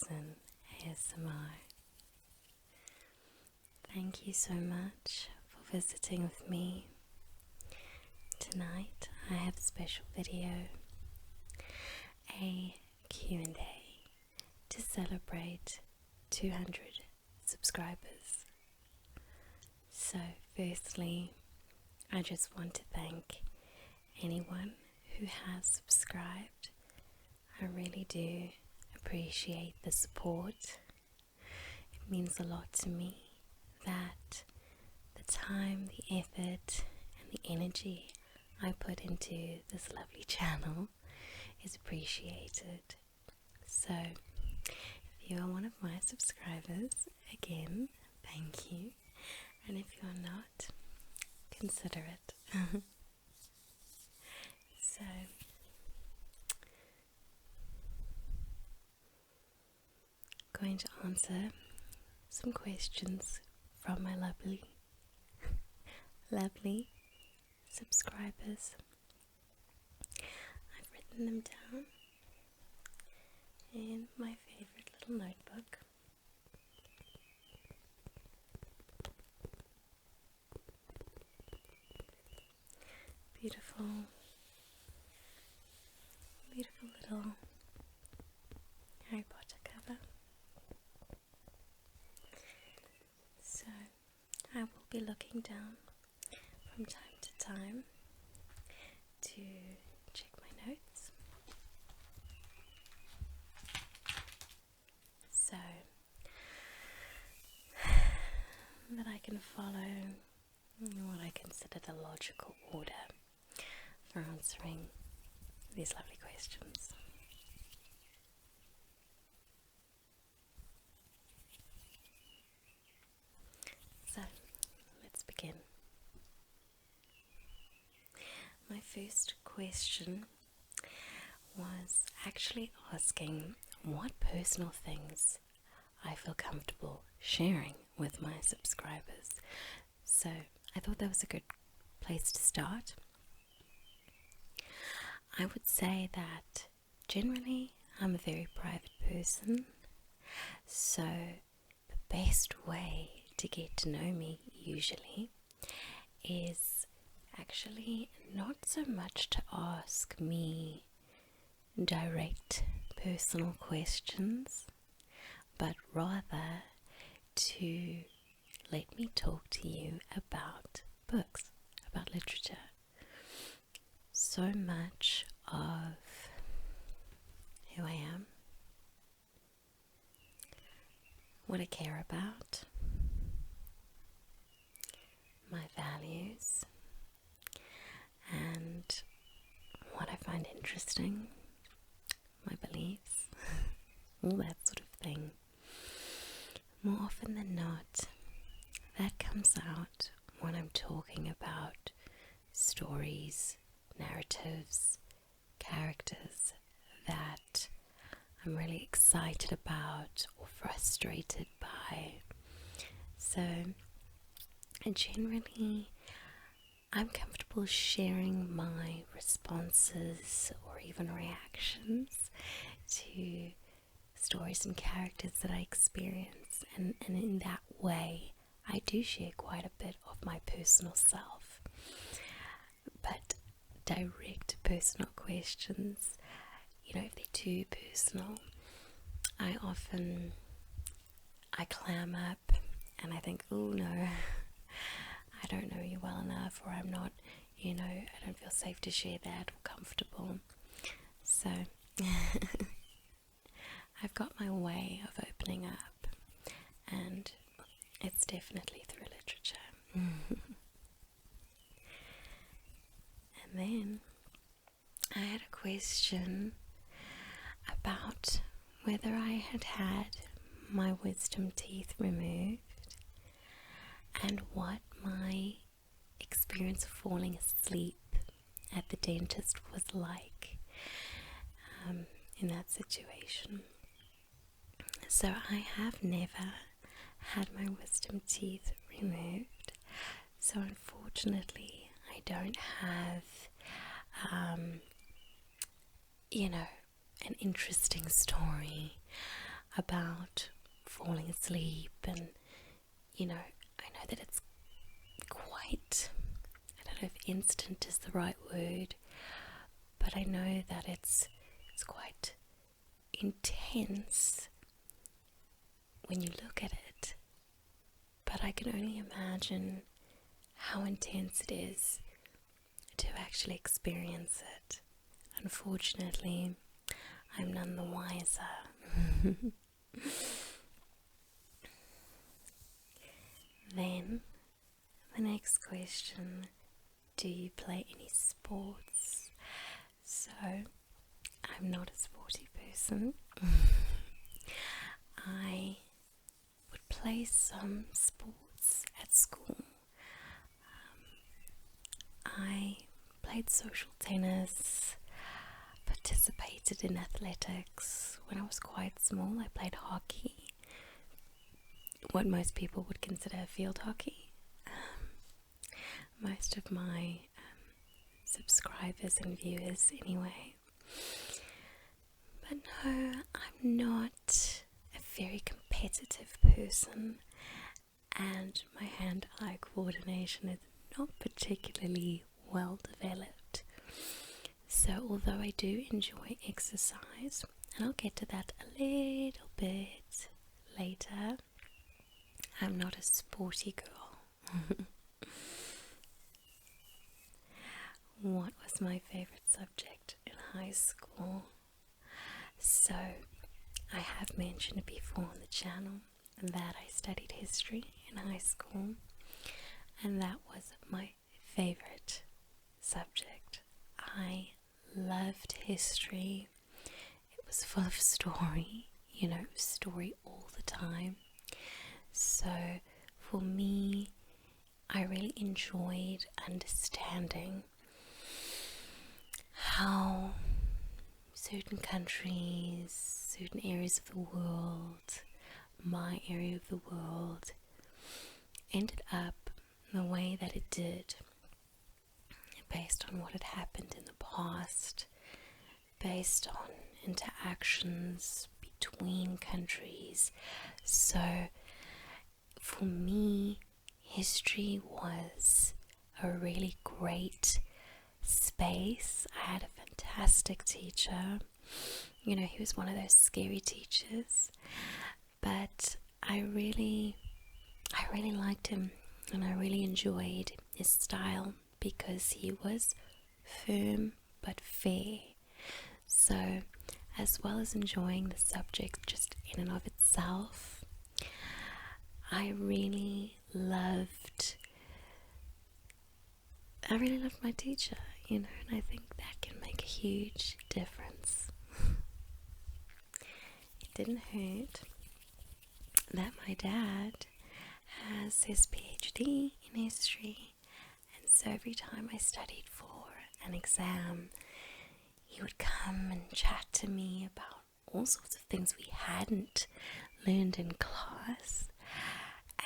Vixen ASMR. Thank you so much for visiting with me. Tonight I have a special video, a Q&A to celebrate 200 subscribers. So firstly, I just want to thank anyone who has subscribed. I really do appreciate the support. It means a lot to me that the time, the effort and the energy I put into this lovely channel is appreciated. So if you are one of my subscribers, again, thank you. And if you are not, consider it. So going to answer some questions from my lovely subscribers. I've written them down in my favorite little notebook. Beautiful little Harry Potter cover. So I will be looking down from time to time to check my notes. So that I can follow what I consider the logical order for answering these lovely questions. So, let's begin. My first question was actually asking what personal things I feel comfortable sharing with my subscribers. So, I thought that was a good place to start. I would say that generally I'm a very private person, so the best way to get to know me usually is actually not so much to ask me direct personal questions, but rather to let me talk to you about books, about literature. So much of who I am, what I care about, my values, and what I find interesting, my beliefs, all that sort of thing. More often than not, that comes out when I'm talking about stories, narratives, characters that I'm really excited about or frustrated by. So generally I'm comfortable sharing my responses or even reactions to stories and characters that I experience, and in that way I do share quite a bit of my personal self. But direct personal questions, if they're too personal, I clam up and I think, oh no, I don't know you well enough, or I'm not, I don't feel safe to share that or comfortable. So I've got my way of opening up, and it's definitely through literature. And then I had a question about whether I had had my wisdom teeth removed and what my experience of falling asleep at the dentist was like in that situation. So I have never had my wisdom teeth removed, so unfortunately I don't have an interesting story about falling asleep, and I know that it's quite, I don't know if instant is the right word, but I know that it's quite intense when you look at it. But I can only imagine how intense it is to actually experience it. Unfortunately, I'm none the wiser. Then, the next question, do you play any sports? So, I'm not a sporty person. I would play some sports at school. I played social tennis, participated in athletics. When I was quite small, I played hockey, what most people would consider field hockey. Most of my subscribers and viewers anyway. But no, I'm not a very competitive person, and my hand-eye coordination is not particularly well developed. So although I do enjoy exercise, and I'll get to that a little bit later, I'm not a sporty girl. What was my favorite subject in high school? So, I have mentioned before on the channel that I studied history in high school, and that was my favorite subject. I loved history. It was full of story, story all the time. So, for me, I really enjoyed understanding how certain countries, certain areas of the world, my area of the world, ended up the way that it did, based on what had happened in the past, based on interactions between countries. So, for me, history was a really great space. I had a fantastic teacher. He was one of those scary teachers, but I really liked him, and I really enjoyed his style because he was firm but fair. So, as well as enjoying the subject just in and of itself, I really loved my teacher, and I think that can make a huge difference. It didn't hurt that my dad has his PhD in history, and so every time I studied for an exam, he would come and chat to me about all sorts of things we hadn't learned in class.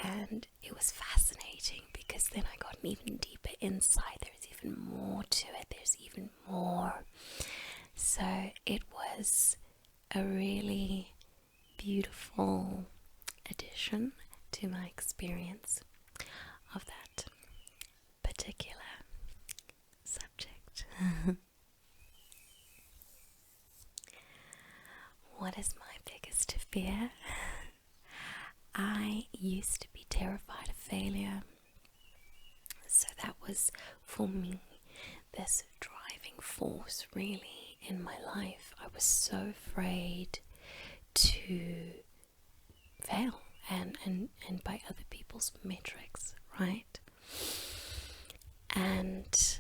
And it was fascinating because then I got an even deeper insight. There's even more to it. There's even more. So it was a really beautiful addition to my experience of that particular subject. What is my biggest fear? I used to be terrified of failure, so that was for me this driving force really in my life. I was so afraid to fail and by other people's metrics, right? And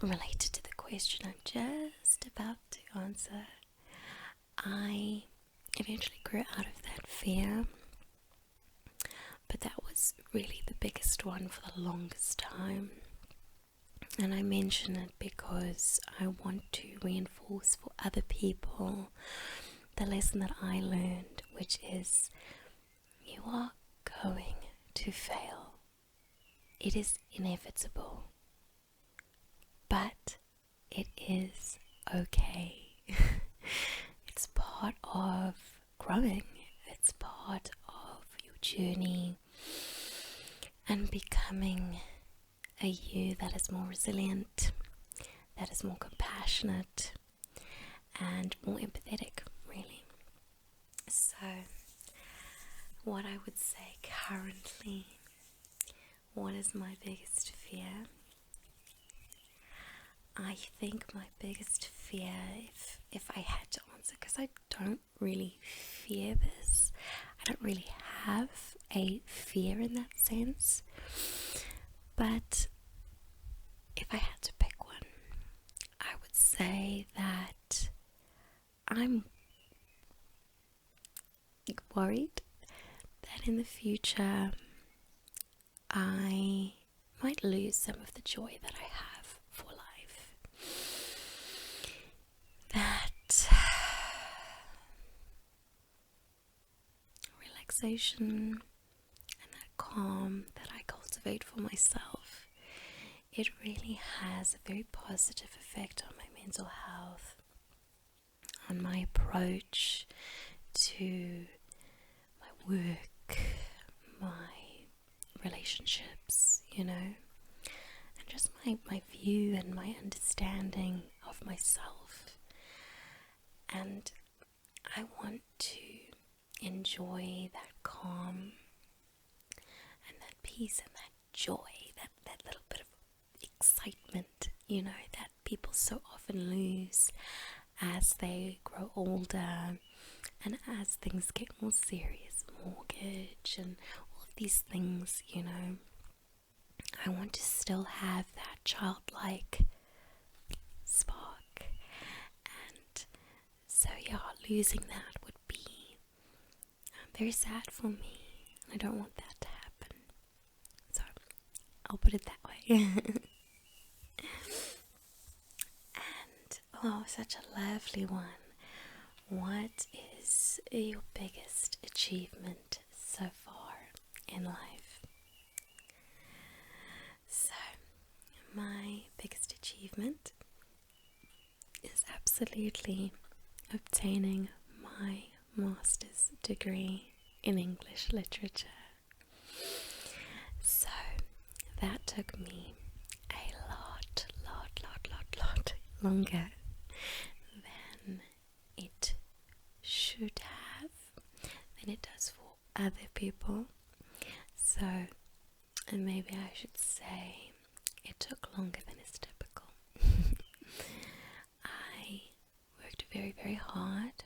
related to the question I'm just about to answer, I eventually grew out of that fear. But that was really the biggest one for the longest time. And I mention it because I want to reinforce for other people the lesson that I learned, which is you are going to fail. It is inevitable. But it is okay. It's part of growing. journey and becoming a you that is more resilient, that is more compassionate and more empathetic, really. So what I would say currently, what is my biggest fear? I think my biggest fear, if I had to answer, because I don't really fear this, I don't really have a fear in that sense, but if I had to pick one, I would say that I'm worried that in the future I might lose some of the joy that I have for life. That relaxation and that calm that I cultivate for myself, it really has a very positive effect on my mental health, on my approach to my work, my relationships, and just my view and my understanding of myself. And I want to enjoy that calm and that peace and that joy, that little bit of excitement, that people so often lose as they grow older and as things get more serious, mortgage and all of these things, I want to still have that childlike spark. And so losing that would be very sad for me. I don't want that to happen. So I'll put it that way. And such a lovely one. What is your biggest achievement so far in life? So, my biggest achievement is absolutely obtaining my master's degree in English literature. So, that took me a lot longer than it should have, than it does for other people. So, and maybe I should say it took longer than is typical. I worked very, very hard,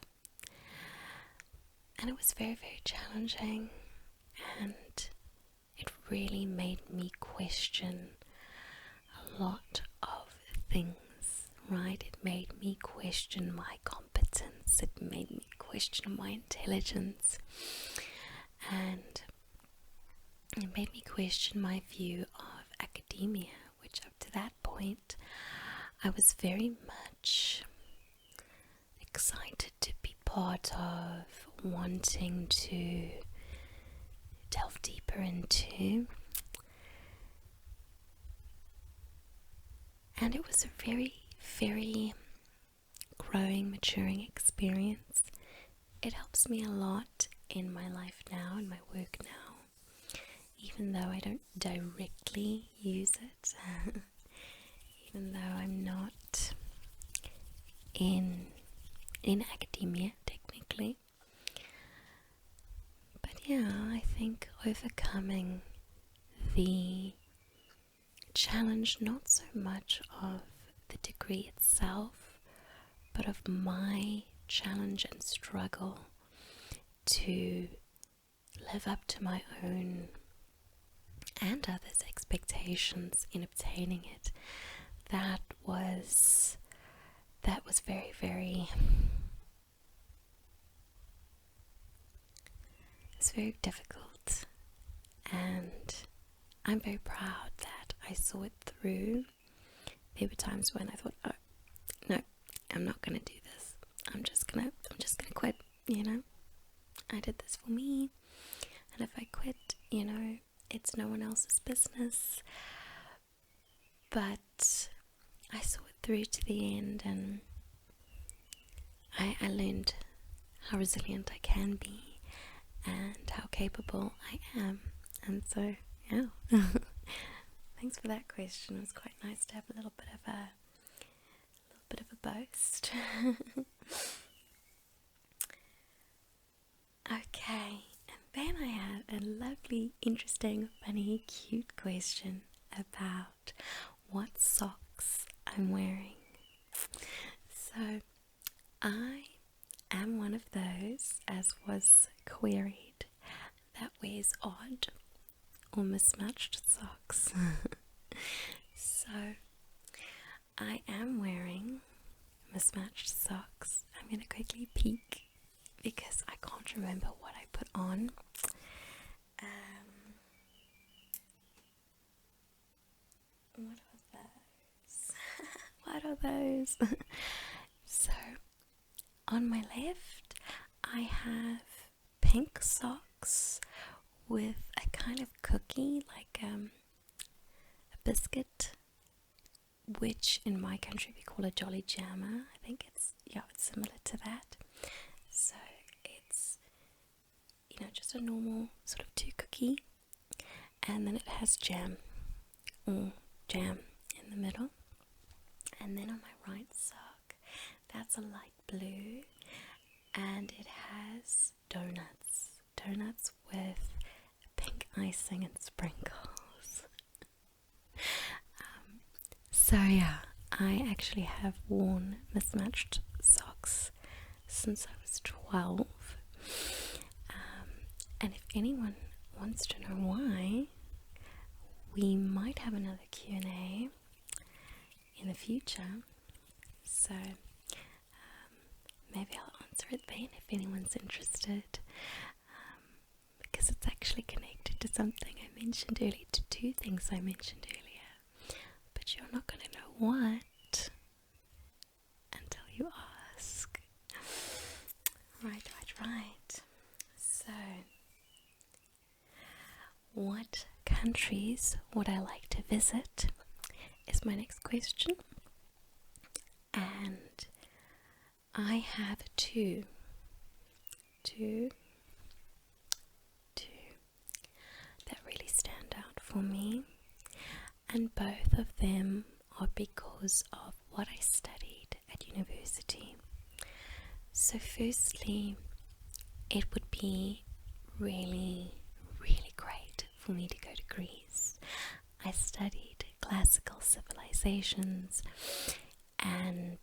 and it was very, very challenging, and it really made me question a lot of things, right? It made me question my competence, it made me question my intelligence, and it made me question my view of academia, which up to that point I was very much excited to be part of, wanting to delve deeper into. And it was a very, very growing, maturing experience. It helps me a lot in my life now, in my work now, even though I don't directly use it, even though I'm not in academia technically. But I think overcoming the challenge, not so much of the degree itself, but of my challenge and struggle to live up to my own and others' expectations in obtaining it. That was very, very, it's very difficult, and I'm very proud that I saw it through. There were times when I thought, oh, no, I'm not gonna do this. I'm just gonna quit, I did this for me, and if I quit, it's no one else's business. But I saw it through to the end, and I learned how resilient I can be, and how capable I am. And so, yeah. Thanks for that question. It was quite nice to have a little bit of a boast. Okay, and then I have a lovely, interesting, funny, cute question about what socks I'm wearing. So, I am one of those, as was queried, that wears odd or mismatched socks. So, I am wearing mismatched socks. I'm going to quickly peek because I can't remember what I put on. What are those? So, on my left, I have pink socks with a kind of cookie, like a biscuit, which in my country we call a jolly jammer. I think it's similar to that. So it's, just a normal sort of 2 cookie, and then it has jam in the middle. And then on my right sock, that's a light blue, and it has donuts with pink icing and sprinkles. So yeah, I actually have worn mismatched socks since I was 12. And if anyone wants to know why, we might have another Q&A in the future. So maybe I'll answer it then if anyone's interested. Because it's actually connected to something I mentioned earlier, to 2 things I mentioned earlier. But you're not going to know what until you ask. Right. So, what countries would I like to visit is my next question. And I have two that really stand out for me. And both of them are because of what I studied at university. So firstly, it would be really, really great for me to go to Greece. I studied classical civilizations, and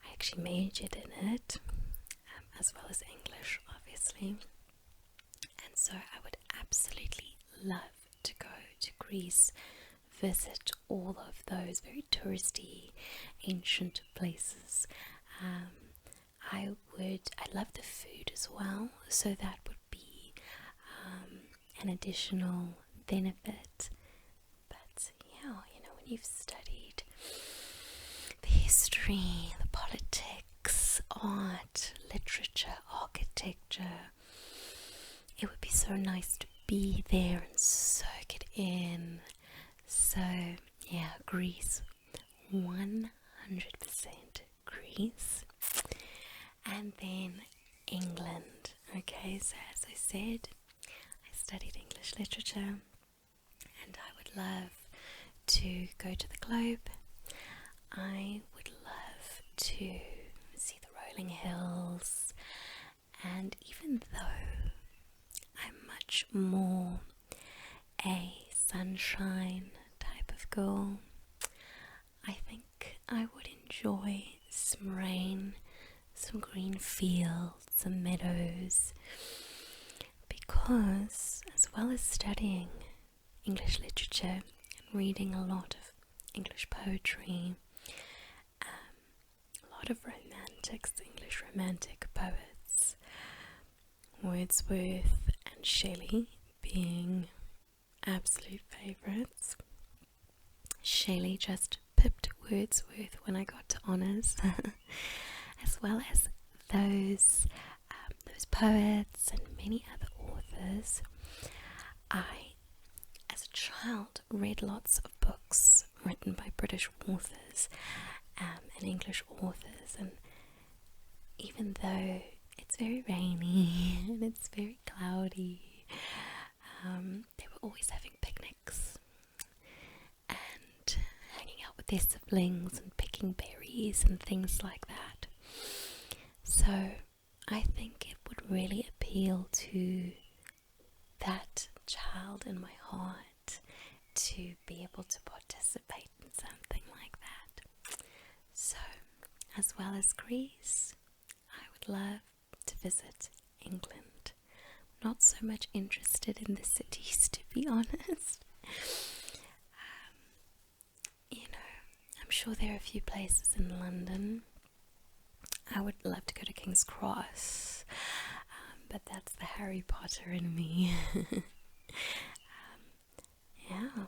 I actually majored in it, as well as English, obviously. And so I would absolutely love to go to Greece, visit all of those very touristy, ancient places. I love the food as well, so that would be an additional benefit. But yeah, when you've studied the history, the politics, art, literature, architecture, it would be so nice to be there and soak it in. So yeah, Greece, 100% Greece. And then England. Okay, so as I said, I studied English literature, and I would love to go to the globe. I would love to see the rolling hills, and even though I'm much more a sunshine type of girl, I think I would enjoy some rain, some green fields, some meadows, because as well as studying English literature and reading a lot of English poetry, a lot of English romantic poets, Wordsworth and Shelley being absolute favourites. Shelley just pipped Wordsworth when I got to honours, as well as those poets and many other authors. I, as a child, read lots of books written by British authors and English authors, and even though it it's very rainy and it's very cloudy. They were always having picnics and hanging out with their siblings and picking berries and things like that. So I think it would really appeal to that child in my heart to be able to participate in something like that. So, as well as Greece, I would love to visit England. Not so much interested in the cities, to be honest. I'm sure there are a few places in London. I would love to go to King's Cross, but that's the Harry Potter in me. Yeah,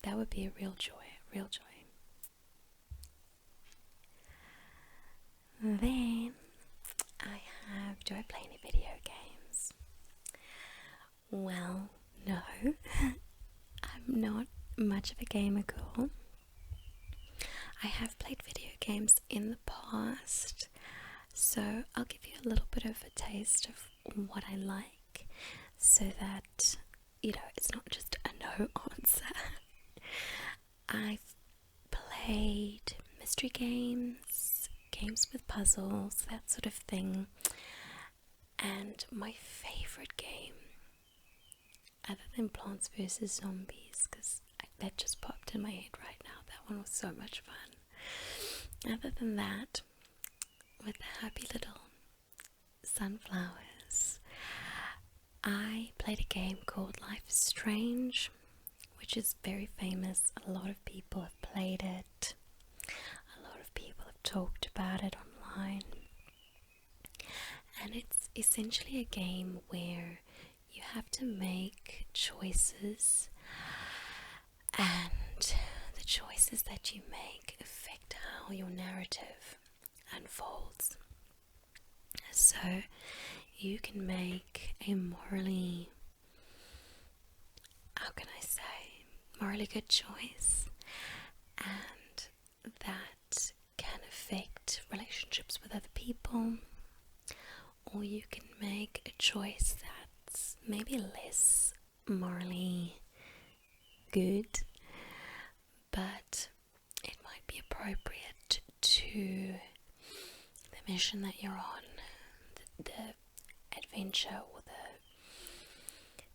that would be a real joy, Then do I play any video games? Well, no. I'm not much of a gamer girl. I have played video games in the past, so I'll give you a little bit of a taste of what I like, so that, it's not just a no answer. I've played mystery games, games with puzzles, that sort of thing, and my favourite game, other than Plants vs Zombies, because that just popped in my head right now, that one was so much fun. Other than that, with the happy little sunflowers, I played a game called Life is Strange, which is very famous. A lot of people have played it. A lot of people have talked about it online. And it's essentially a game where you have to make choices, and the choices that you make affect how your narrative unfolds. So you can make a morally good choice, and that can affect relationships with other people, or you can make a choice that's maybe less morally good, but it might be appropriate to the mission that you're on, the adventure, or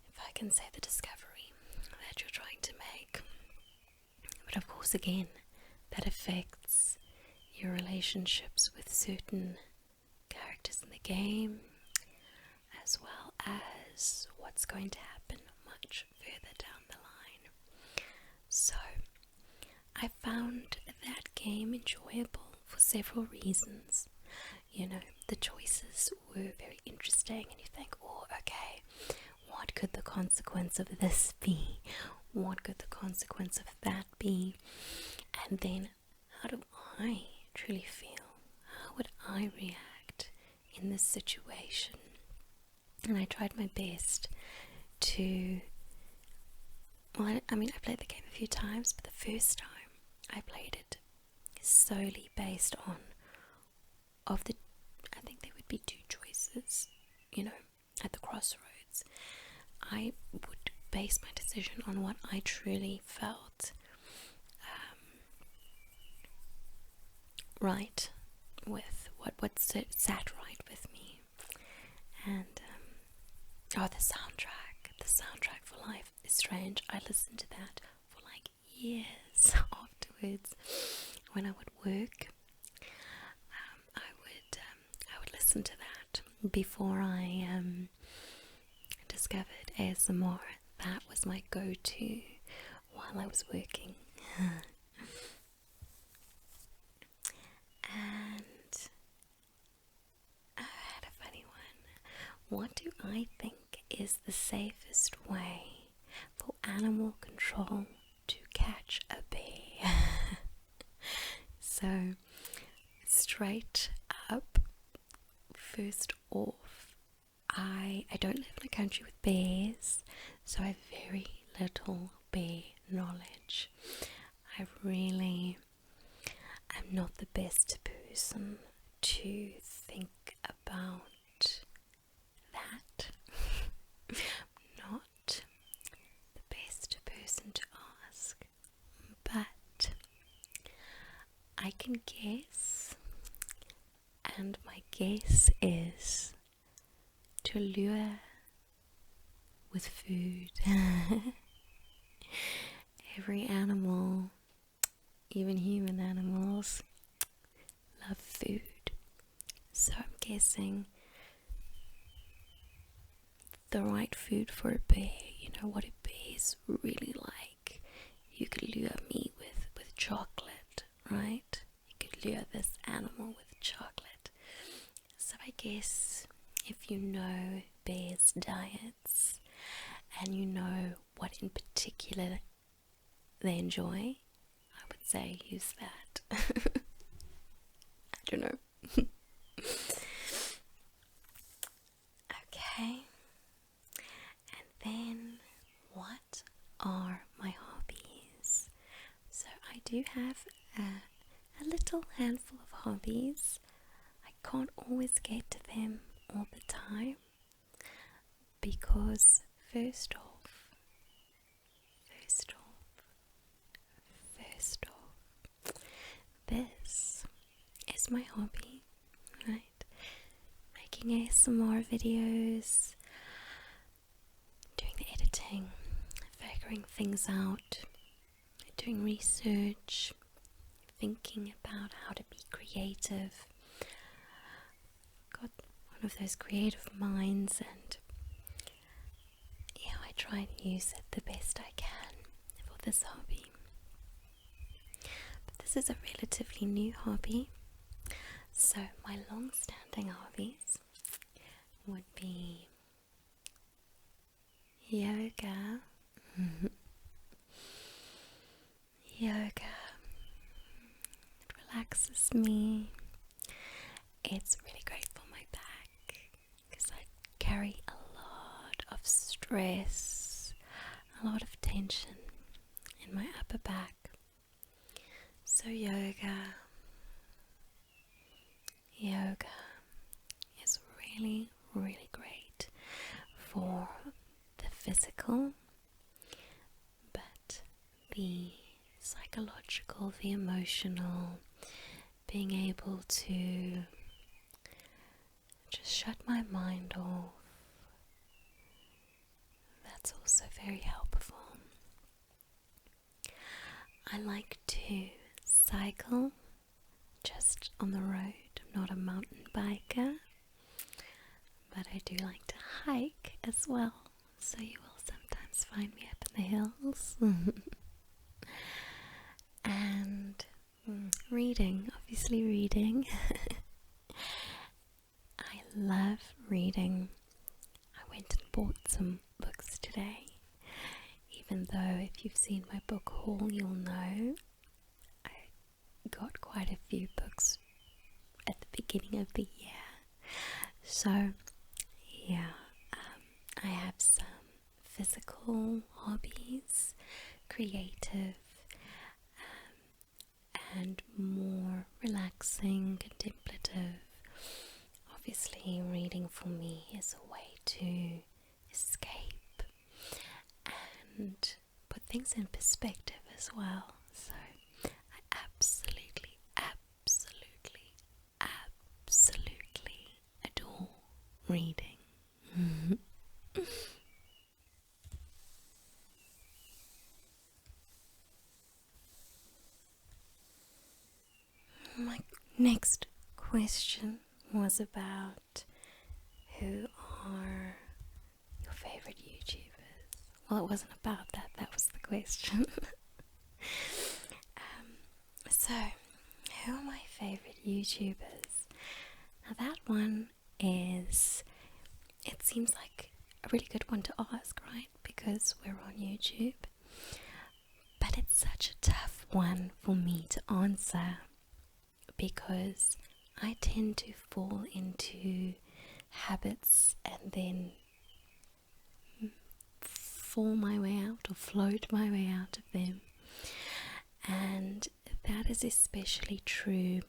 if I can say, the discovery that you're trying to make. But of course, again, that affects your relationships with certain characters in the game, as well as what's going to happen much further down the line. So I found that game enjoyable for several reasons. The choices were very interesting, and you think, oh, okay, what could the consequence of this be? What could the consequence of that be? And then, how do I truly feel? How would I react in this situation? And I tried my best to, I played the game a few times, but the first time I played it solely based on, I think there would be two choices, at the crossroads. I would base my decision on what I truly felt right with, what sat right with me. And the soundtrack for Life is Strange, I listened to that for like years afterwards. When I would work, I would listen to that before I discovered ASMR. That was my go-to while I was working. And I had a funny one. What do I think is the safest way for animal control to catch a bee? So, straight up, first off, I don't live in a country with bears, so I have very little bear knowledge. I really am not the best person to think about can guess, and my guess is to lure with food. Every animal, even human animals, love food. So I'm guessing the right food for a bear, you know what a bear's really like. You could lure me with chocolate, right? You could lure this animal with chocolate. So I guess if you know bears' diets and you know what in particular they enjoy, I would say use that. I don't know. Okay. And then what are my hobbies? So I do have a little handful of hobbies. I can't always get to them all the time because first off, this is my hobby, right? Making ASMR videos, doing the editing, figuring things out, doing research, thinking about how to be creative. Got one of those creative minds, and I try and use it the best I can for this hobby. But this is a relatively new hobby, so my long-standing hobbies would be yoga. Yoga, it relaxes me. It's really great for my back because I carry a lot of stress, a lot of tension in my upper back. So yoga is really, really great for the physical, but the psychological, the emotional, being able to just shut my mind off, that's also very helpful. I like to cycle just on the road. I'm not a mountain biker, but I do like to hike as well, so you will sometimes find me up in the hills. And obviously reading. I love reading. I went and bought some books today, even though if you've seen my book haul you'll know I got quite a few books at the beginning of the year. So I have some physical hobbies, creative, and more relaxing, contemplative. Obviously, reading for me is a way to escape and put things in perspective as well. So I absolutely adore reading. My next question was about who are your favorite YouTubers. Well, it wasn't about that was the question. So, who are my favorite YouTubers? Now that one is, it seems like a really good one to ask, right? Because we're on YouTube. But it's such a tough one for me to answer, because I tend to fall into habits and then fall my way out or float my way out of them. And that is especially true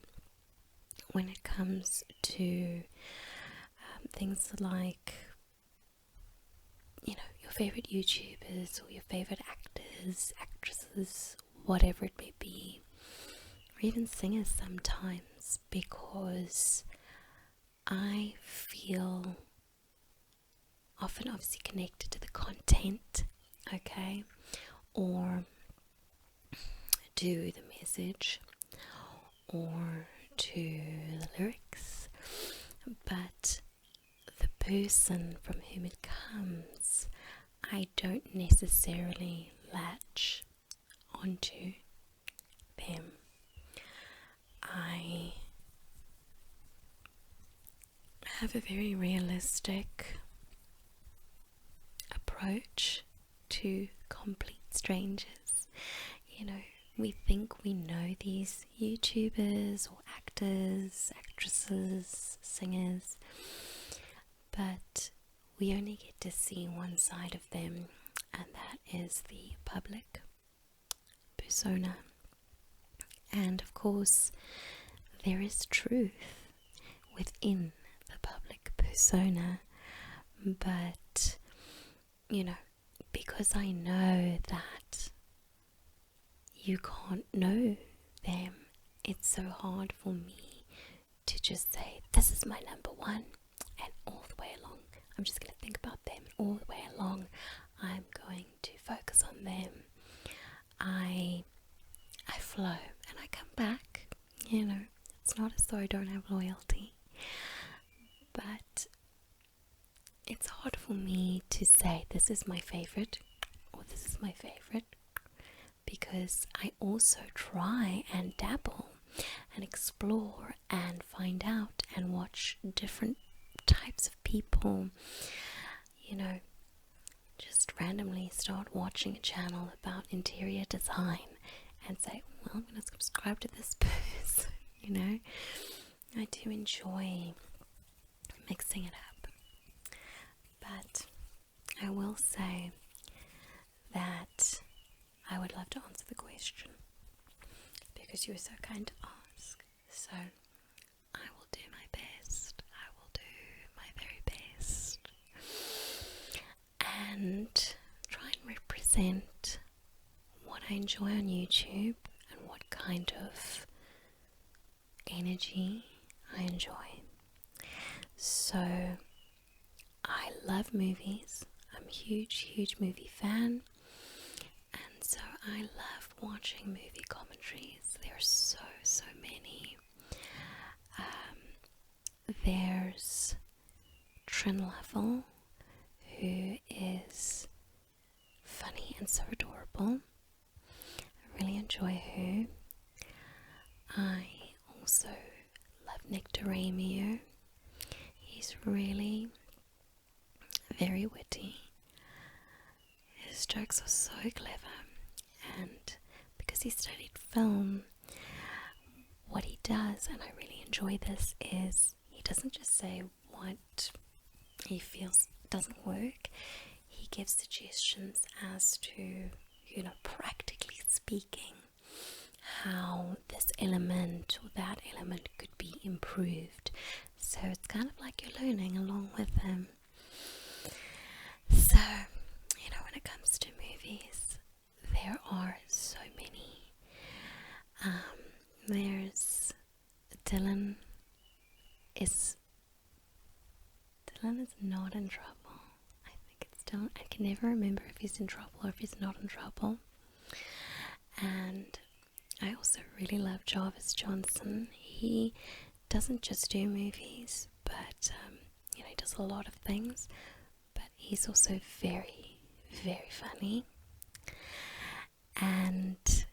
when it comes to things like, your favorite YouTubers or your favorite actors, actresses, whatever it may be, even singers sometimes, because I feel often obviously connected to the content, okay, or to the message, or to the lyrics, but the person from whom it comes, I don't necessarily latch onto them. I have a very realistic approach to complete strangers. You know, we think we know these YouTubers or actors, actresses, singers, but we only get to see one side of them, and that is the public persona. And of course, there is truth within the public persona, but you know, because I know that you can't know them, it's so hard for me to just say, this is my number one, and all the way along I'm just going to think about them. All the way along I'm going to focus on them. I flow and I come back. You know, it's not as though I don't have loyalty, but it's hard for me to say this is my favorite or this is my favorite, because I also try and dabble and explore and find out and watch different types of people. You know, just randomly start watching a channel about interior design and say, well, I'm going to subscribe to this person. You know, I do enjoy mixing it up, but I will say that I would love to answer the question because you were so kind to ask. So I will do my best. I will do my very best and try and represent what I enjoy on YouTube and what kind of energy I enjoy. So I love movies. I'm a huge movie fan, and so I love watching movie commentaries. There are so many. There's Trin Level, who is funny and so adorable. I really enjoy her. I also love Nick Doramio. He's really very witty. His jokes are so clever, and because he studied film, what he does, and I really enjoy this, is he doesn't just say what he feels doesn't work. He gives suggestions as to, you know, practically speaking, how this element or that element could be improved. So it's kind of like you're learning along with him. So, you know, when it comes to movies, there are so many. There's Dylan is not in trouble. I think it's Dylan. I can never remember if he's in trouble or if he's not in trouble. And I also really love Jarvis Johnson. He doesn't just do movies, but you know, he does a lot of things. But he's also very funny. And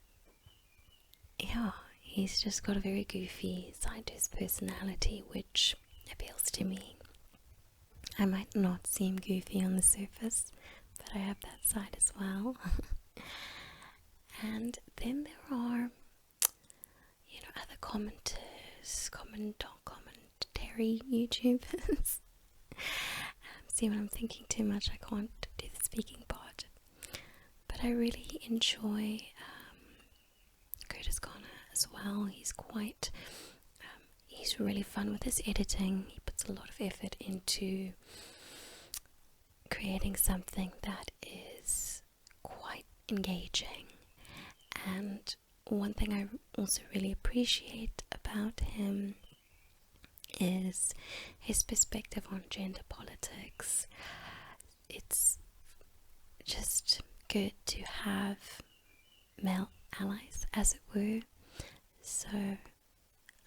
yeah, he's just got a very goofy side to his personality, which appeals to me. I might not seem goofy on the surface, but I have that side as well. And then there are, you know, other commentary YouTubers. See, when I'm thinking too much, I can't do the speaking part. But I really enjoy Curtis Connor as well. He's quite, he's really fun with his editing. He puts a lot of effort into creating something that is quite engaging. And one thing I also really appreciate about him is his perspective on gender politics. It's just good to have male allies, as it were. So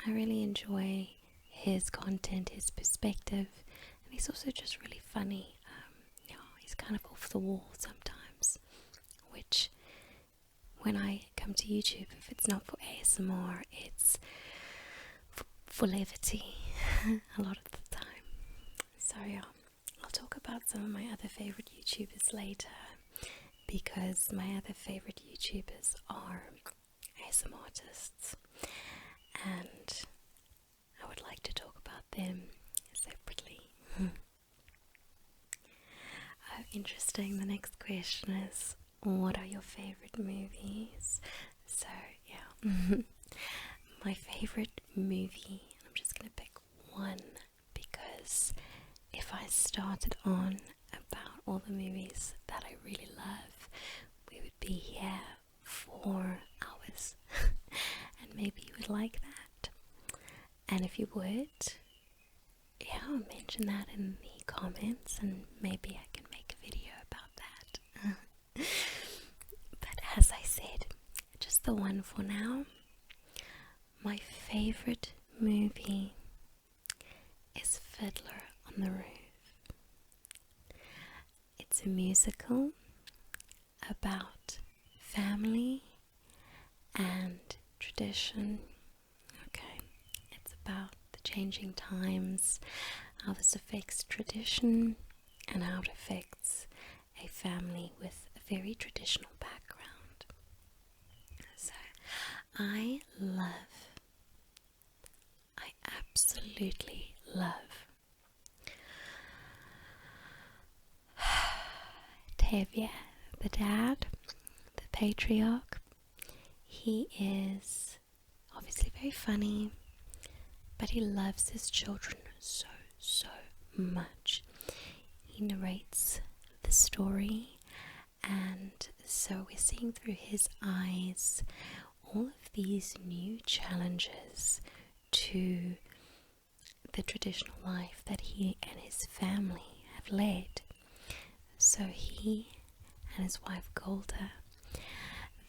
I really enjoy his content, his perspective, and he's also just really funny. He's kind of off the wall sometimes, which when I come to YouTube, if it's not for ASMR, it's for levity a lot of the time. So yeah, I'll talk about some of my other favorite YouTubers later, because my other favorite YouTubers are ASMR artists, and I would like to talk about them separately. Interesting. The next question is, what are your favorite movies? So yeah, my favorite movie, I'm just gonna pick one, because if I started on about all the movies that I really love, we would be here for hours. And maybe you would like that, and if you would, yeah, mention that in the comments and maybe I can make a video about that. But as I said, just the one for now. My favorite movie is Fiddler on the Roof. It's a musical about family and tradition. Okay, it's about the changing times, how this affects tradition, and how it affects a family with a very traditional background. So I absolutely love Tevye, the dad, the patriarch. He is obviously very funny, but he loves his children so much. He narrates the story, and so we're seeing through his eyes all of these new challenges to the traditional life that he and his family have led. So he and his wife Golda,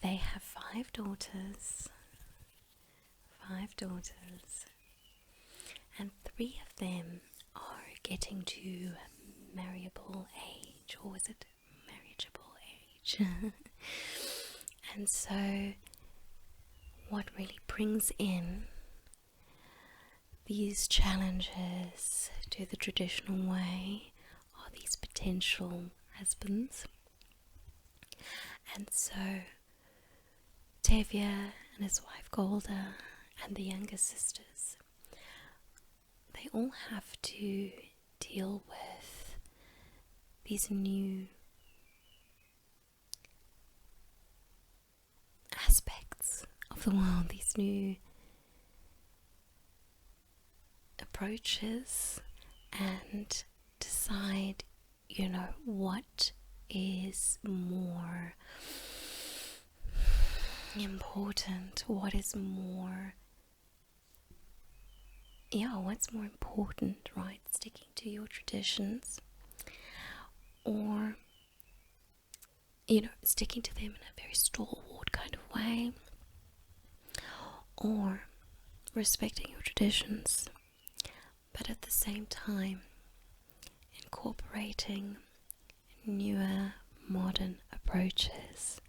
they have five daughters, and three of them are getting to marriageable age, or is it marriageable age? And so what really brings in these challenges to the traditional way are these potential husbands. And so Tevye and his wife Golda and the younger sisters, they all have to deal with these new aspects of the world, these new approaches, and decide, what is more important, what's more important, right? Sticking to your traditions, or sticking to them in a very stalwart kind of way, or respecting your traditions, but at the same time incorporating newer modern approaches.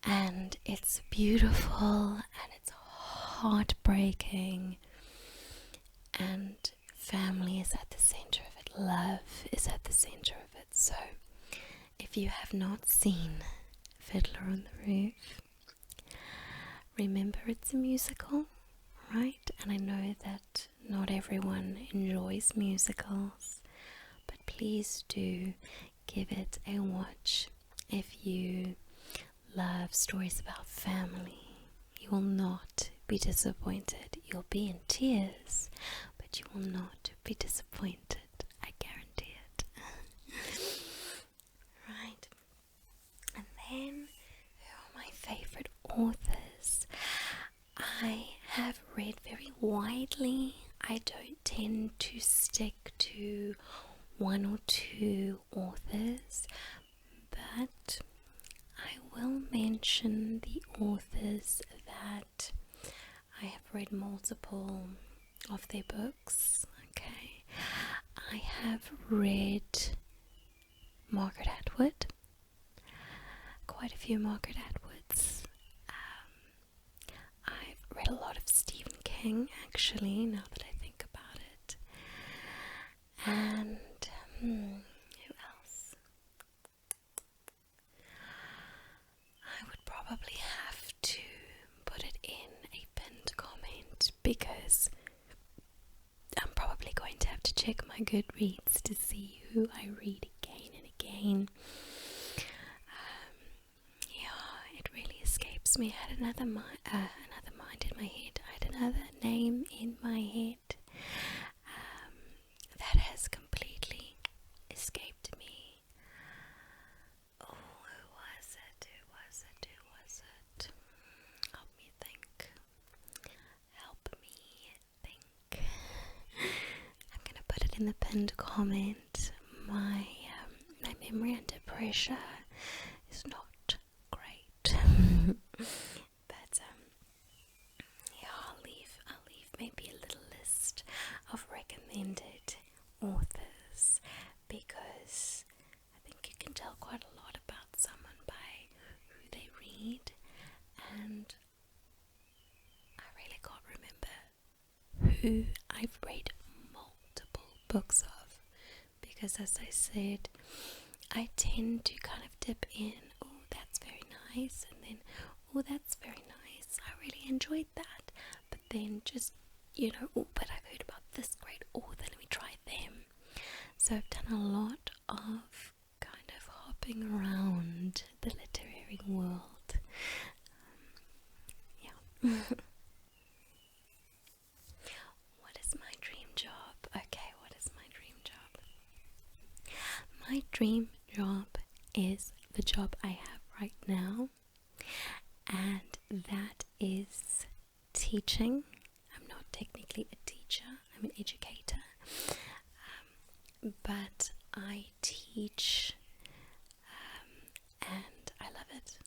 And it's beautiful and it's heartbreaking, and family is at the center of it, love is at the center of it. So if you have not seen Fiddler on the Roof, remember it's a musical, right? And I know that not everyone enjoys musicals, but please do give it a watch. If you love stories about family, you will not be disappointed. You'll be in tears, but you will not be disappointed. I guarantee it. Right. And then, who are my favorite authors? have read very widely. I don't tend to stick to one or two authors, but I will mention the authors that I have read multiple of their books. Okay, I have read Margaret Atwood, quite a few Margaret Atwoods. I've read a lot of Stephen King, actually, now that I think about it. And who else? I would probably have to put it in a pinned comment because I'm probably going to have to check my Goodreads to see who I read again and again. Yeah, it really escapes me. I had another mind in my head. I had another name in my head that has completely escaped me. Oh, who was it? Help me think. I'm gonna put it in the pinned comment. My memory under pressure is not great. But yeah, I'll leave maybe a little list of recommended authors, because I think you can tell quite a lot about someone by who they read, and I really can't remember who I've read multiple books of, because as I said, I tend to kind of dip in, oh that's very nice, and then oh that's very nice, I really enjoyed that, but then just, oh, but I've heard about this great author, let me try them. So I've done a lot of kind of hopping around the literary world. Yeah. What is my dream job? Okay, what is my dream job? My dream job is the job I have right now, and that is teaching. I'm not technically a teacher, I'm an educator, but I teach, and I love it.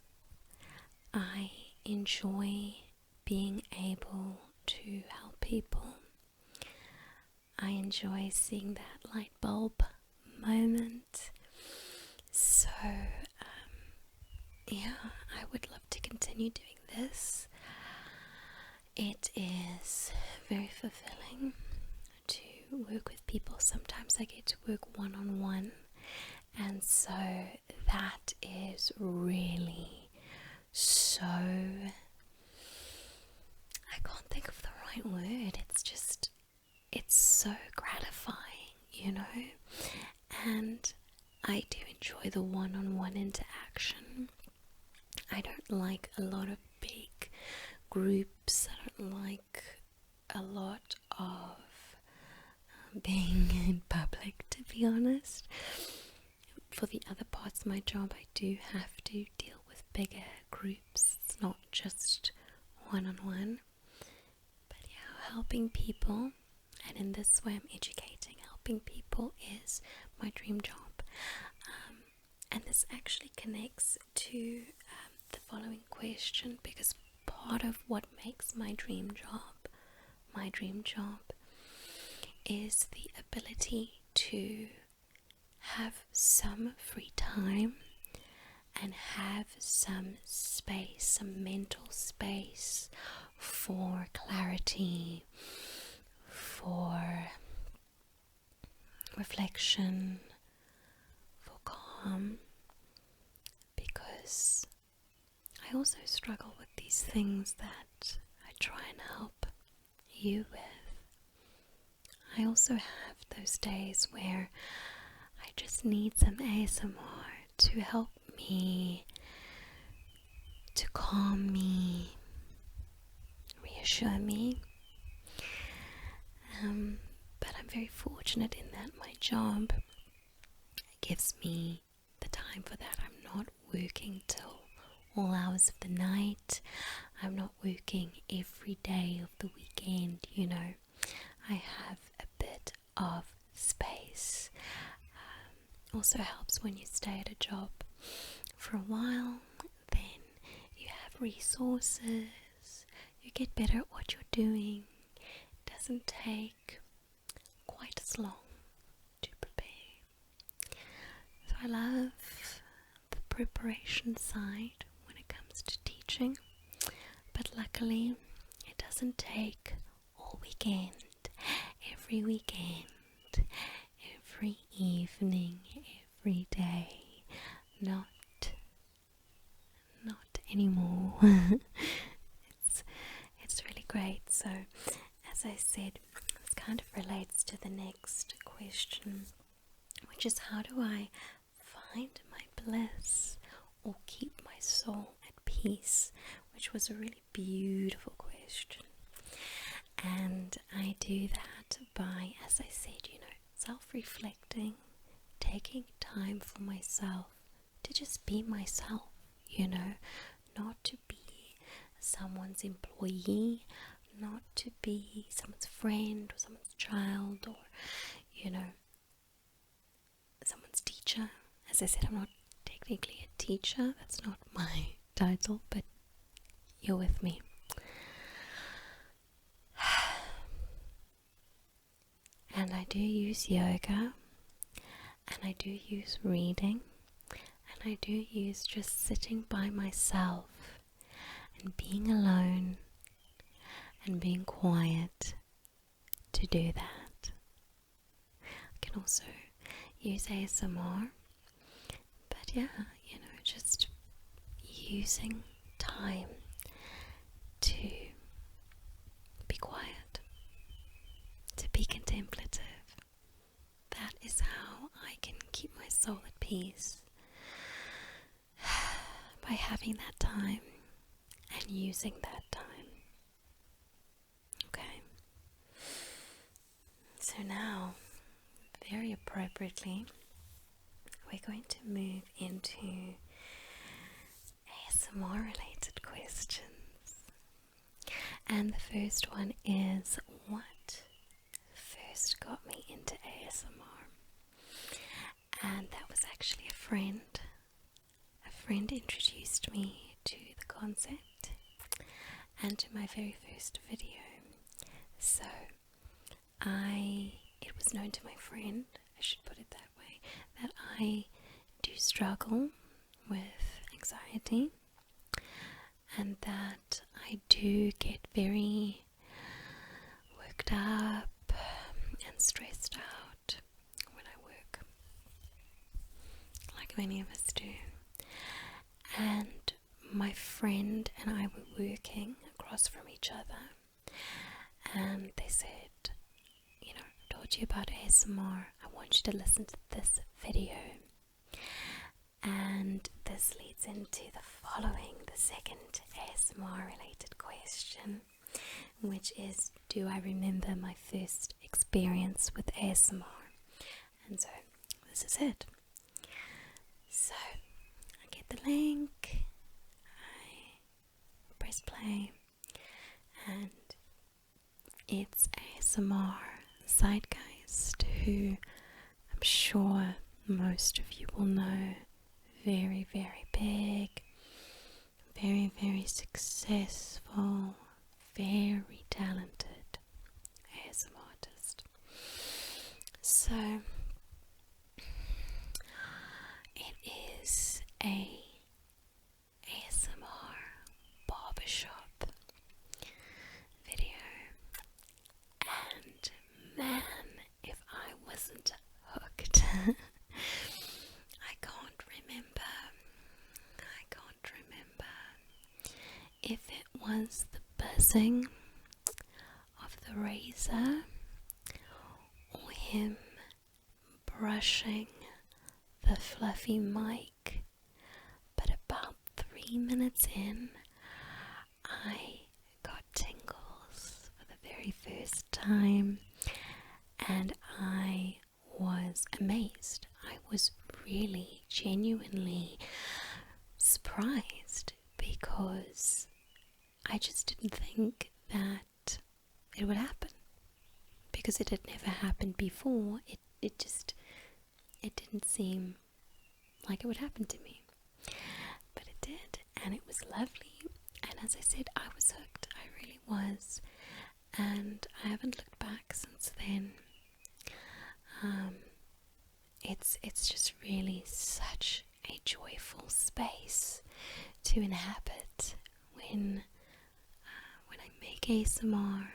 I enjoy being able to help people. I enjoy seeing that light bulb moment. So yeah, I would love to continue doing this. It is very fulfilling to work with people. Sometimes I get to work one-on-one, and so that is really so, I can't think of the right word, it's so gratifying, and I do enjoy the one-on-one interaction. I don't like a lot of big groups. I don't like a lot of being in public, to be honest. For the other parts of my job, I do have to deal with bigger groups. It's not just one-on-one. But yeah, helping people, and in this way I'm educating. Helping people is my dream job. And this actually connects to the following question, because part of what makes my dream job is the ability to have some free time and have some space, some mental space for clarity, for reflection, for calm, because I also struggle with these things that I try and help you with. I also have those days where I just need some ASMR to help me, to calm me, reassure me. But I'm very fortunate in that my job gives me the time for that. I'm not working till all hours of the night. I'm not working every day of the weekend, you know. I have a bit of space. Also helps when you stay at a job for a while, then you have resources, you get better at what you're doing. It doesn't take quite as long to prepare. So I love the preparation side when it comes to teaching, but luckily it doesn't take all weekend, every weekend, every evening, every day. Not anymore. it's really great. So as I said, this kind of relates to the next question, which is, how do I find my bliss or keep my soul at peace? Which was a really beautiful question. And I do that by, as I said, you know, self-reflecting, taking time for myself to just be myself, you know, not to be someone's employee, not to be someone's friend or someone's child or, you know, someone's teacher. As I said, I'm not technically a teacher, that's not my title, but you're with me. And I do use yoga, and I do use reading, and I do use just sitting by myself and being alone and being quiet to do that. I can also use ASMR, but yeah, you know, just using time to be quiet, to be contemplative. That is how I can keep my soul at peace, by having that time and using that time. Okay, so now, very appropriately, we're going to move into ASMR related questions. And the first one is, what first got me into ASMR? And that was actually a friend. A friend introduced me to the concept and to my very first video. So it was known to my friend, I should put it that way, that I do struggle with anxiety, and that I do get very worked up and stressed out when I work, like many of us do. And my friend and I were working across from each other, and they said, you know, I told you about ASMR, I want you to listen to this video. And this leads into the following, the second ASMR related question, which is, do I remember my first experience with ASMR? And so this is it. So I get the link, I press play, and it's ASMR Zeitgeist, who I'm sure most of you will know. Very, very big, very, very successful, very talented ASMR artist. So it is a ASMR barbershop video, and man, if I wasn't hooked. I can't remember if it was the buzzing of the razor or him brushing the fluffy mic, but about 3 minutes in, I got tingles for the very first time, and I was amazed. I was really genuinely surprised because it had never happened before, it didn't seem like it would happen to me. But it did, and it was lovely. And as I said, I was hooked. I really was. And I haven't looked back since then. It's just really such a joyful space to inhabit when I make ASMR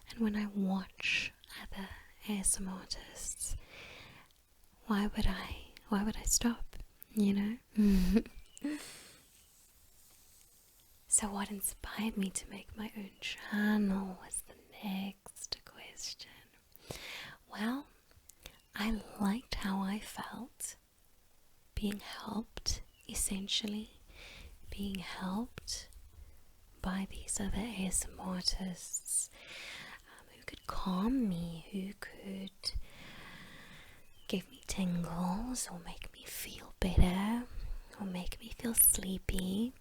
and when I watch other ASMR artists. Why would I stop, you know? So what inspired me to make my own channel was the next question. Well, I liked how I felt being helped, essentially being helped by these other ASMR artists who could calm me, who could give me tingles or make me feel better or make me feel sleepy.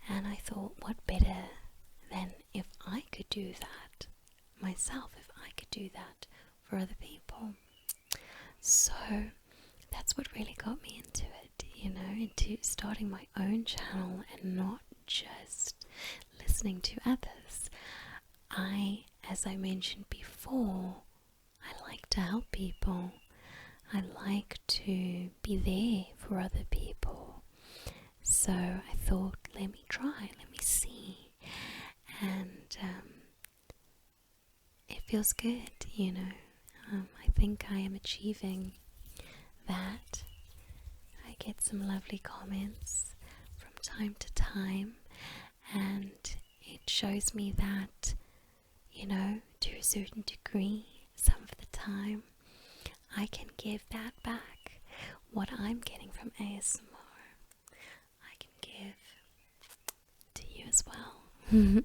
And I thought, what better than if I could do that myself, if I could do that for other people. So that's what really got me into it, you know, into starting my own channel and not just listening to others. As I mentioned before, I like to help people. I like to be there for other people. So I thought, let me try, let me see. And it feels good, you know. I think I am achieving that. I get some lovely comments from time to time, and it shows me that, you know, to a certain degree, some of the time, I can give that back. What I'm getting from ASMR, I can give to you as well. And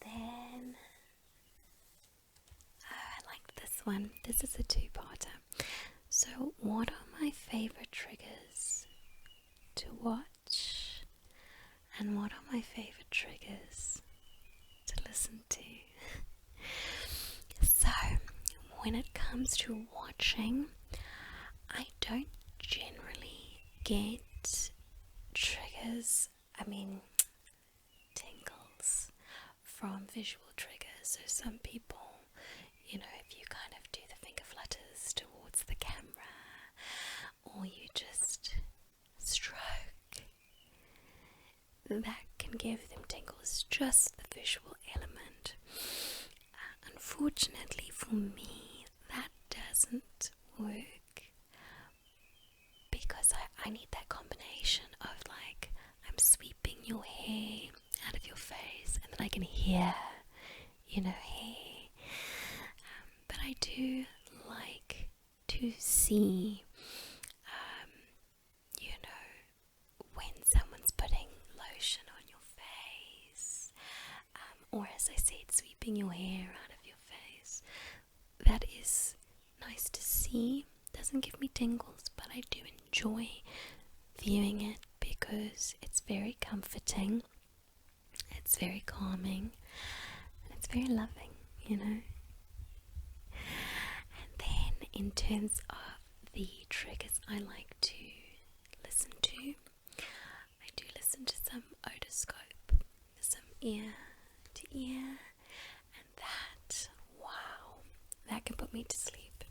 then I like this one. This is a two-parter. So what are my favorite triggers to watch, and what are my favorite triggers to listen to? So when it comes to watching, I don't generally get triggers, tingles from visual triggers. So some people, you know, if you kind of do the finger flutters towards the camera, or you just stroke, that can give them tingles, just the visual element. Unfortunately for me, that doesn't work, because I need that combination of, like, I'm sweeping your hair out of your face and then I can hear, you know, hair. But I do like to see, you know, when someone's putting lotion on your face, or as I said, sweeping your hair out of your face. That is nice to see. Doesn't give me tingles, but I do enjoy viewing it because it's very comforting, it's very calming, and it's very loving, you know. And then in terms of the triggers I like to listen to, I do listen to some otoscope, some ear to ear, and that, wow, that can put me to sleep.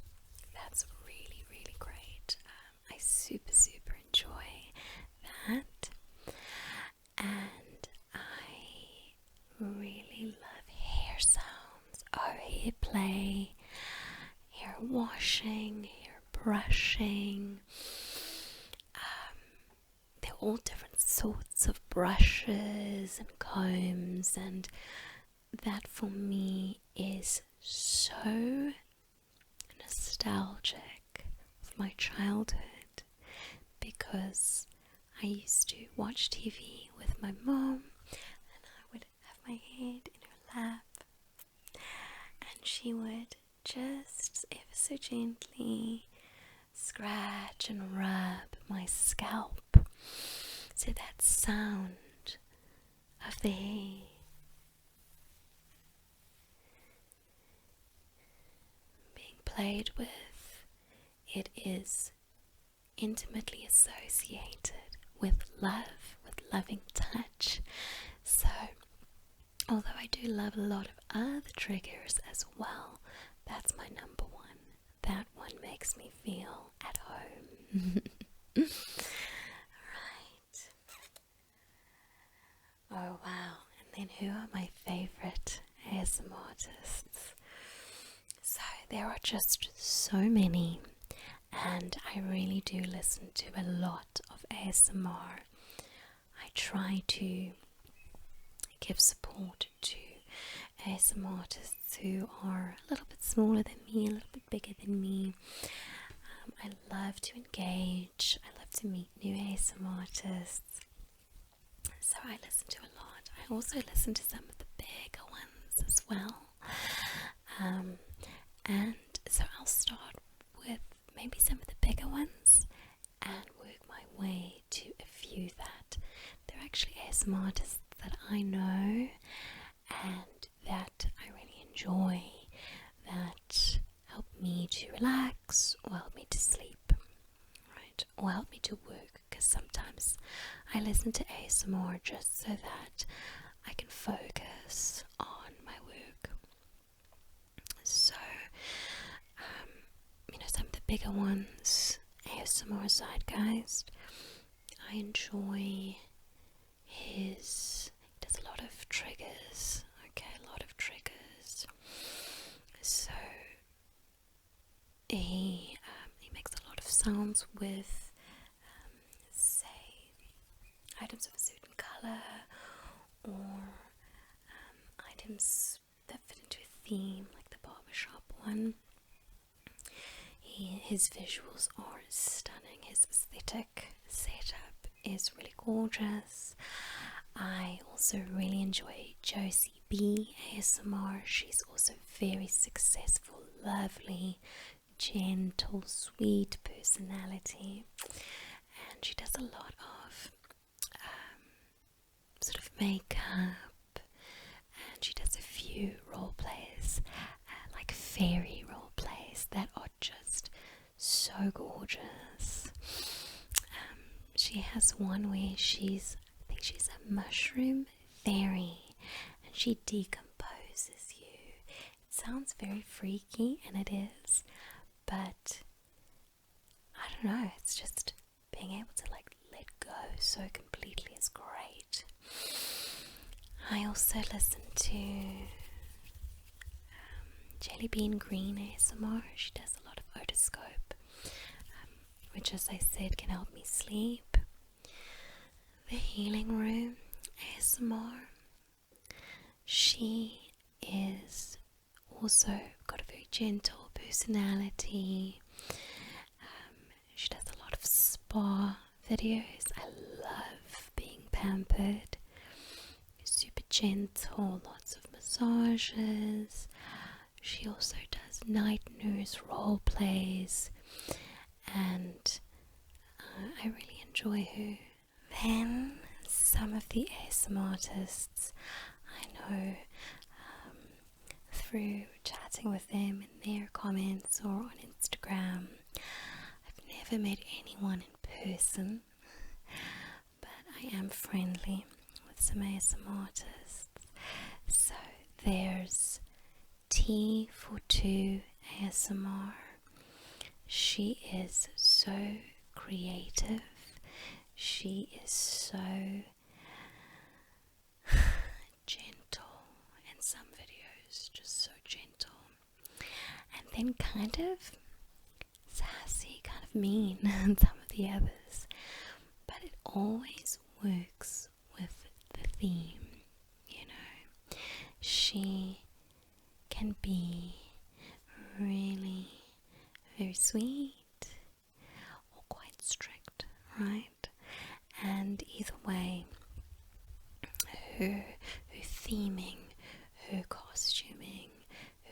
That's really, really great. I super enjoy that. And I really love hair sounds, hair play, hair washing, hair brushing. They're all different sorts of brushes and combs, and that for me is so nostalgic of my childhood, because I used to watch TV with my mom, and I would have my head in her lap, and she would just ever so gently scratch and rub my scalp. So that sound of the hair played with, it is intimately associated with love, with loving touch. So, although I do love a lot of other triggers as well, that's my number one. That one makes me feel at home. Right. Oh wow. And then who are my favorite ASMR artists? So there are just so many, and I really do listen to a lot of ASMR. I try to give support to ASMR artists who are a little bit smaller than me, a little bit bigger than me. I love to engage. I love to meet new ASMR artists. So I listen to a lot. I also listen to some of the bigger ones as well. And so I'll start with maybe some of the bigger ones and work my way to a few that they're actually ASMR artists that I know and that I really enjoy, that help me to relax or help me to sleep, right? Or help me to work, because sometimes I listen to ASMR just so that I can focus on my work. So, some of the bigger ones, ASMR Zeitgeist, I enjoy he does a lot of triggers, a lot of triggers. So he makes a lot of sounds with, say, items of a certain color, or items that fit into a theme, like the barbershop one. His visuals are stunning. His aesthetic setup is really gorgeous. I also really enjoy Josie B ASMR. She's also very successful, lovely, gentle, sweet personality, and she does a lot of sort of makeup, and she does a few role plays, like fairy role plays that are just so gorgeous. She has one where she's a mushroom fairy and she decomposes you. It sounds very freaky, and it is, but I don't know, it's just being able to let go so completely is great. I also listen to Jelly Bean Green ASMR. She does a lot of otoscope, which, as I said, can help me sleep. The Healing Room ASMR. She is also got a very gentle personality. She does a lot of spa videos. I love being pampered. Super gentle, lots of massages. She also does night nurse role plays, and I really enjoy her. Then some of the ASMR artists I know through chatting with them in their comments or on Instagram. I've never met anyone in person, but I am friendly with some ASMR artists. So there's T42 ASMR. She is so creative. She is so gentle in some videos, just so gentle, and then kind of sassy, kind of mean in some of the others, but it always works with the theme, She can be really very sweet or quite strict, right? And either way, her theming, her costuming,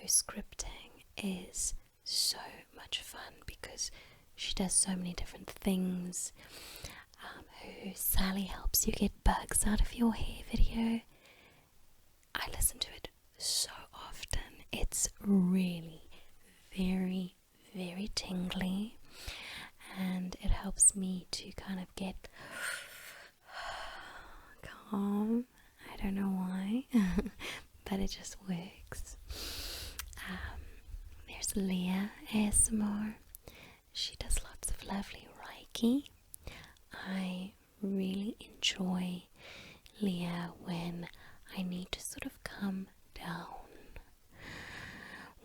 her scripting is so much fun because she does so many different things. Her Sally helps you get bugs out of your hair video, I listen to it so often. It's really very, very tingly, and it helps me to kind of get calm. I don't know why, but it just works. There's Leah ASMR. She does lots of lovely Reiki. I really enjoy Leah when I need to sort of come down,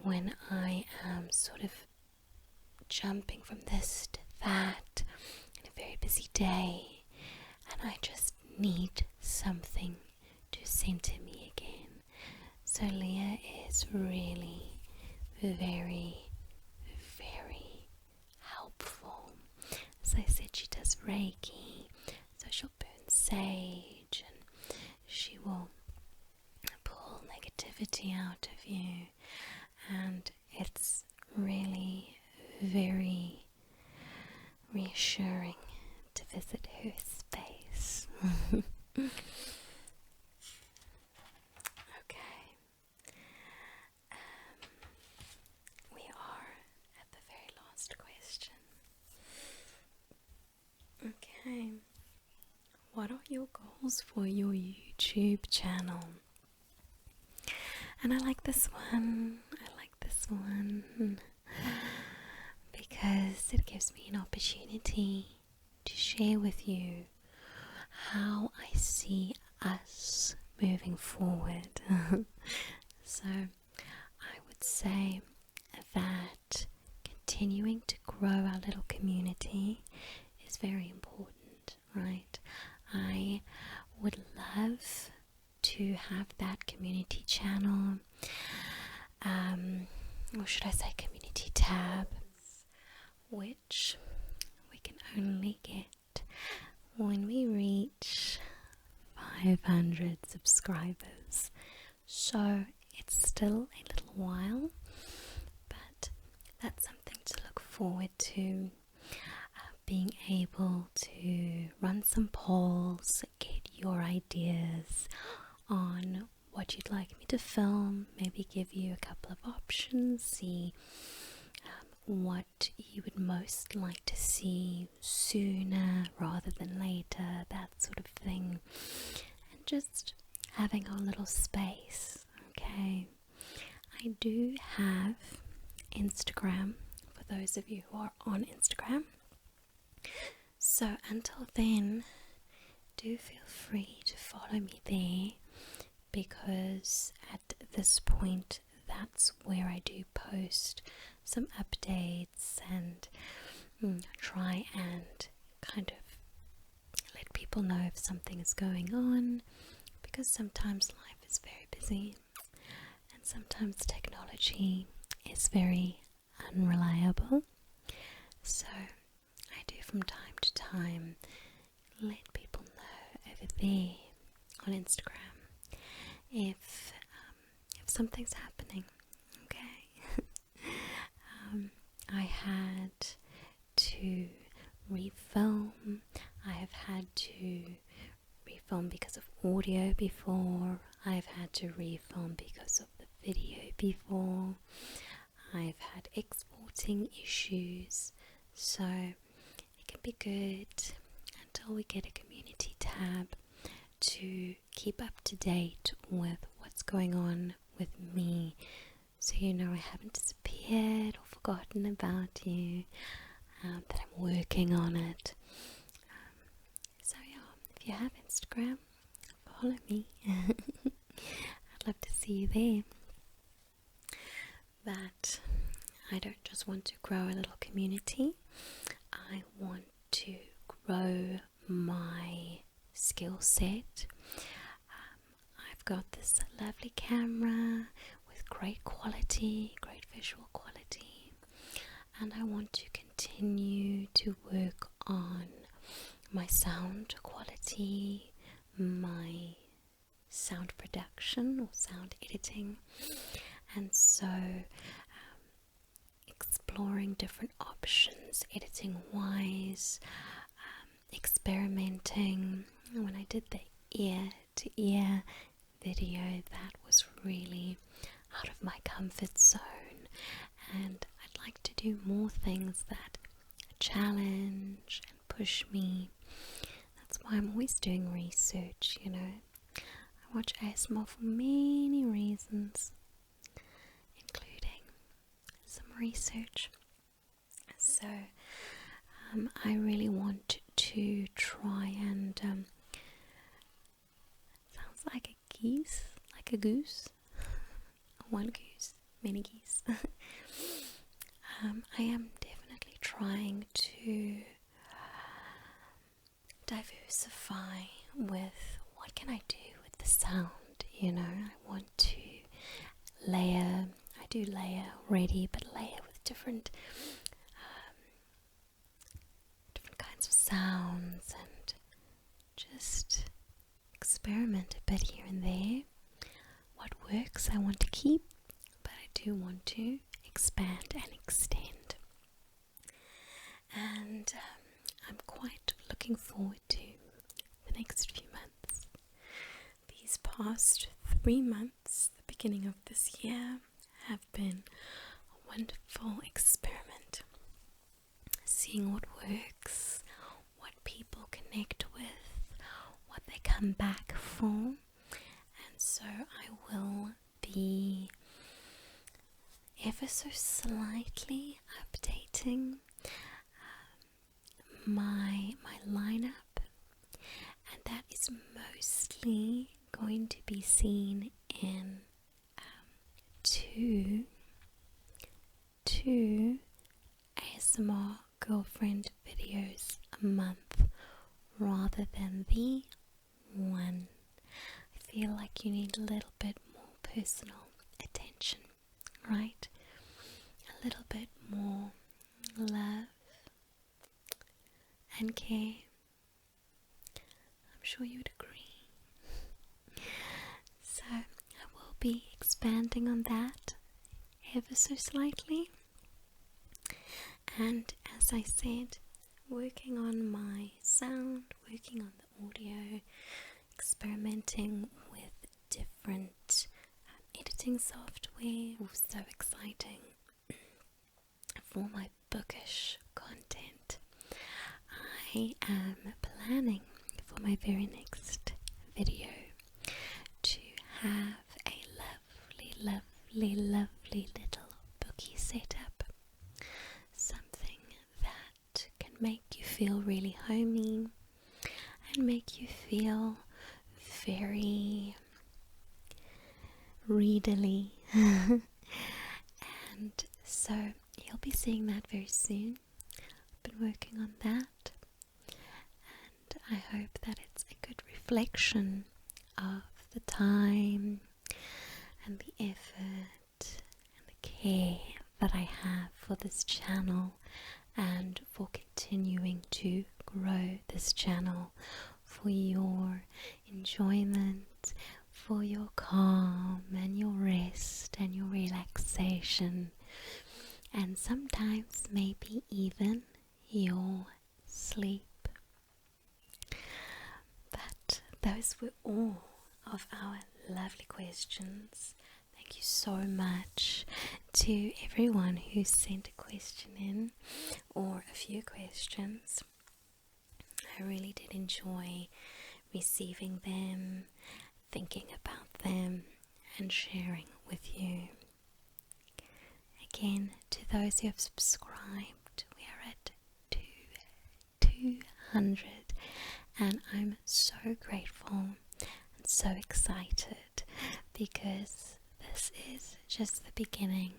when I am sort of jumping from this to that in a very busy day, and I just need something to center me again. So Leah is really very, very helpful. As I said, she does Reiki, so she'll burn sage and she will pull negativity out of you, and it's really very reassuring to visit her space. Okay, we are at the very last question. Okay, what are your goals for your YouTube channel? And I like this one. Because it gives me an opportunity to share with you how I see us moving forward. So I would say that continuing to grow our little community is very important, right? I would love to have that community channel, or should I say community tab, which we can only get when we reach 500 subscribers. So it's still a little while, but that's something to look forward to. Being able to run some polls, get your ideas on what you'd like me to film, maybe give you a couple of options, see what you would most like to see sooner rather than later, that sort of thing, and just having our little space. Okay, I do have Instagram for those of you who are on Instagram, so until then, do feel free to follow me there, because at this point that's where I do post some updates and try and kind of let people know if something is going on, because sometimes life is very busy and sometimes technology is very unreliable. So I do from time to time let people know over there on Instagram if something's happening. Okay. I had to refilm. I have had to refilm because of audio before. I've had to refilm because of the video before. I've had exporting issues, so it can be good until we get a community tab to keep up to date with what's going on with me, so you know I haven't disappeared or forgotten about you, that I'm working on it. So yeah, if you have Instagram, follow me. I'd love to see you there. But I don't just want to grow a little community, I want to grow my skill set. I've got this lovely camera with great quality, great visual quality, and I want to continue to work on my sound quality, my sound production or sound editing, and so exploring different options editing wise, experimenting. When I did the ear to ear video, that was really out of my comfort zone, and I'd do more things that challenge and push me. That's why I'm always doing research, you know. I watch ASMR for many reasons, including some research. So I really want to try and sounds like a goose, one goose, many geese. I am definitely trying to diversify with what can I do with the sound, you know. I want to layer, I do layer already, but layer with different kinds of sounds and just experiment a bit here and there. What works I want to keep, but I do want to expand and extend. And I'm quite looking forward to the next few months. These past 3 months, the beginning of this year, have been a wonderful experiment. Seeing what works, what people connect with, what they come back for. And so I will be ever so slightly updating my lineup, and that is mostly going to be seen in two ASMR girlfriend videos a month rather than the one. I feel like you need a little bit more personal attention, right? A little bit more love and care. I'm sure you would agree. So I will be expanding on that ever so slightly. And as I said, working on my sound, working on the audio, experimenting with different editing software. Also exciting for my bookish content. I am planning for my very next video to have a lovely little bookie setup. Something that can make you feel really homey and make you feel very readerly. And so you'll be seeing that very soon. I've been working on that, and I hope that it's a good reflection of the time and the effort and the care that I have for this channel and for continuing to grow this channel for your enjoyment, for your calm and your rest and your relaxation, and sometimes maybe even your sleep. But those were all of our lovely questions. Thank you so much to everyone who sent a question in, or a few questions. I really did enjoy receiving them, thinking about them, and sharing with you. Again, to those who have subscribed, we are at 200, and I'm so grateful and so excited, because this is just the beginning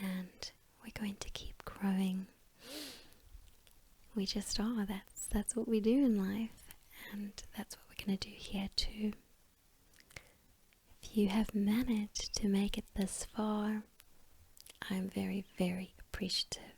and we're going to keep growing. We just are. That's what we do in life, and that's what we're going to do here too. If you have managed to make it this far, I'm very, very appreciative